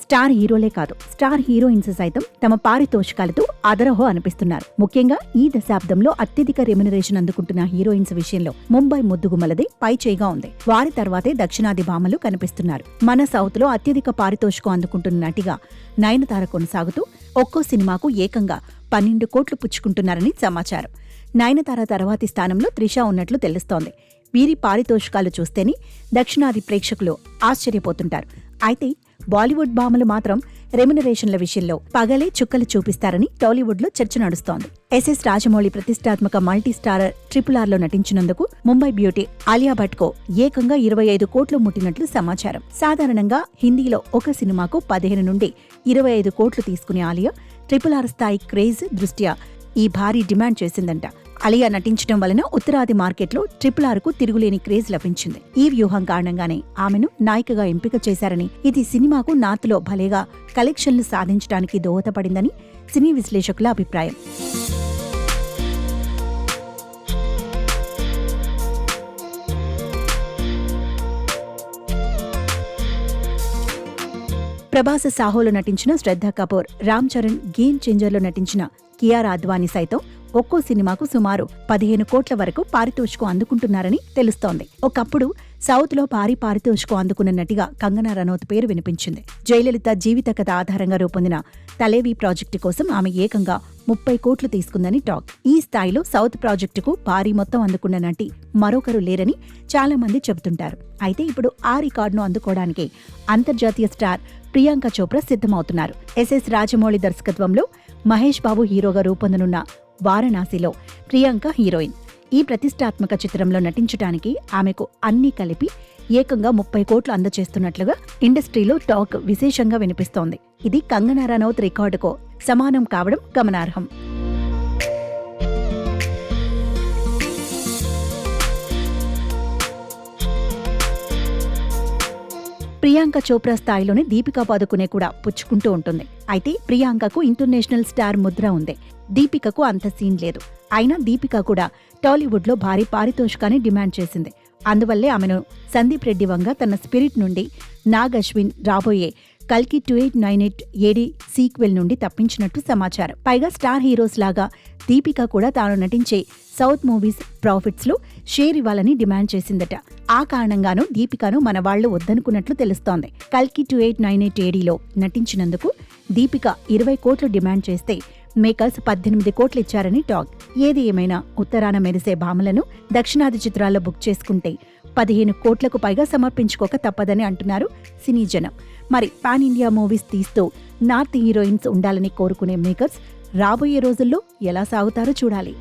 Star హీరోలే కాదు, star heroines సైతం తమ పారితోషికాలతో అదరహో అనిపిస్తున్నారు. ముఖ్యంగా ఈ దశాబ్దంలో అత్యధిక రెమ్యునరేషన్ అందుకుంటున్న హీరోయిన్స్ విషయంలో ముంబై ముద్దుగుమలదే పై చేయిగా ఉంది. వారి తర్వాతే దక్షిణాది భామలు కనిపిస్తున్నారు. మన సౌత్ లో అత్యధిక పారితోషికం అందుకుంటున్న నటిగా నయనతార కొనసాగుతూ ఒక్కో సినిమాకు ఏకంగా 12 కోట్లు పుచ్చుకుంటున్నారని సమాచారం. నయనతార తర్వాతి స్థానంలో త్రిష ఉన్నట్లు తెలుస్తోంది. వీరి పారితోషికాలు చూస్తేనే దక్షిణాది ప్రేక్షకులు ఆశ్చర్యపోతుంటారు. అయితే బాలీవుడ్ భామలు మాత్రం రెమ్యునరేషన్ల విషయంలో పగలే చుక్కలు చూపిస్తారని టాలీవుడ్ లో చర్చ నడుస్తోంది. ఎస్ఎస్ రాజమౌళి ప్రతిష్టాత్మక మల్టీ స్టారర్ RRR లో నటించినందుకు ముంబై బ్యూటీ ఆలియా భట్ కు ఏకంగా 25 కోట్లు ముట్టినట్లు సమాచారం. సాధారణంగా హిందీలో ఒక సినిమాకు 15 నుండి 25 కోట్లు తీసుకునే ఆలియా RRR స్థాయి క్రేజ్ దృష్ట్యా ఈ భారీ డిమాండ్ చేసిందంట. అలియా నటించడం వలన ఉత్తరాది మార్కెట్లో RRR కు తిరుగులేని క్రేజ్ లభించింది. ఈ వ్యూహం కారణంగానే ఆమెను నాయికగా ఎంపిక చేశారని, ఇది సినిమాకు నార్త్లో భలేగా కలెక్షన్లు సాధించడానికి దోహదపడిందని సినీ విశ్లేషకుల అభిప్రాయం. ప్రభాస్ సాహోలో నటించిన శ్రద్ధా కపూర్, రామ్ చరణ్ గేమ్ చేంజర్లో నటించిన కియారా అద్వానీ సైతం ఒక్కో సినిమాకు సుమారు 15 కోట్ల వరకు పారితోషికం అందుకుంటున్నారని తెలుస్తోంది. ఒకప్పుడు సౌత్ లో భారీ పారితోషికం అందుకున్న నటిగా కంగనా రనౌత్ పేరు వినిపించింది. జయలలిత జీవిత కథ ఆధారంగా రూపొందిన తలేవి ప్రాజెక్టు కోసం ఆమె ఏకంగా 30 కోట్లు తీసుకుందని టాక్. ఈ స్థాయిలో సౌత్ ప్రాజెక్టుకు భారీ మొత్తం అందుకున్న నటి మరొకరు లేరని చాలా మంది చెబుతుంటారు. అయితే ఇప్పుడు ఆ రికార్డును అందుకోవడానికి అంతర్జాతీయ స్టార్ ప్రియాంక చోప్రా సిద్ధమవుతున్నారు. ఎస్ఎస్ రాజమౌళి దర్శకత్వంలో మహేష్ బాబు హీరోగా రూపొందనున్న వారణాసిలో ప్రియాంక హీరోయిన్. ఈ ప్రతిష్టాత్మక చిత్రంలో నటించడానికి ఆమెకు అన్నీ కలిపి ఏకంగా 30 కోట్లు అందచేస్తున్నట్లుగా ఇండస్ట్రీలో టాక్ విశేషంగా వినిపిస్తోంది. ఇది కంగనా రనౌత్ రికార్డుకు సమానం కావడం గమనార్హం. ప్రియాంక చోప్రా స్థాయిలోనే దీపికా పదుకునే కూడా పుచ్చుకుంటూ ఉంటుంది. అయితే ప్రియాంకకు ఇంటర్నేషనల్ స్టార్ ముద్ర ఉంది, దీపికకు అంత సీన్ లేదు. అయినా దీపిక కూడా టాలీవుడ్లో భారీ పారితోషికాన్ని డిమాండ్ చేసింది. అందువల్లే ఆమెను సందీప్ రెడ్డి వంగ తన స్పిరిట్ నుండి నాగ్ అశ్విన్ రాబోయే కల్కి 2898 AD సీక్వెల్ నుండి తప్పించినట్టు సమాచారం. పైగా స్టార్ హీరోస్ లాగా దీపిక కూడా తాను నటించే సౌత్ మూవీస్ ప్రాఫిట్స్ లో షేర్ ఇవ్వాలని డిమాండ్ చేసిందట. ఆ కారణంగానూ దీపికను మన వాళ్లు వద్దనుకున్నట్లు తెలుస్తోంది. కల్కి 2898 ADలో నటించినందుకు దీపిక 20 కోట్లు డిమాండ్ చేస్తే మేకర్స్ 18 కోట్లు ఇచ్చారని టాక్. ఏది ఏమైనా ఉత్తరాన మెరిసే భామలను దక్షిణాది చిత్రాల్లో బుక్ చేసుకుంటే 15 కోట్లకు పైగా సమర్పించుకోక తప్పదని అంటున్నారు సినీ జనం. మరి పాన్ ఇండియా మూవీస్ తీస్తూ నార్త్ హీరోయిన్స్ ఉండాలని కోరుకునే మేకర్స్ రాబోయే రోజుల్లో ఎలా సాగుతారో చూడాలి.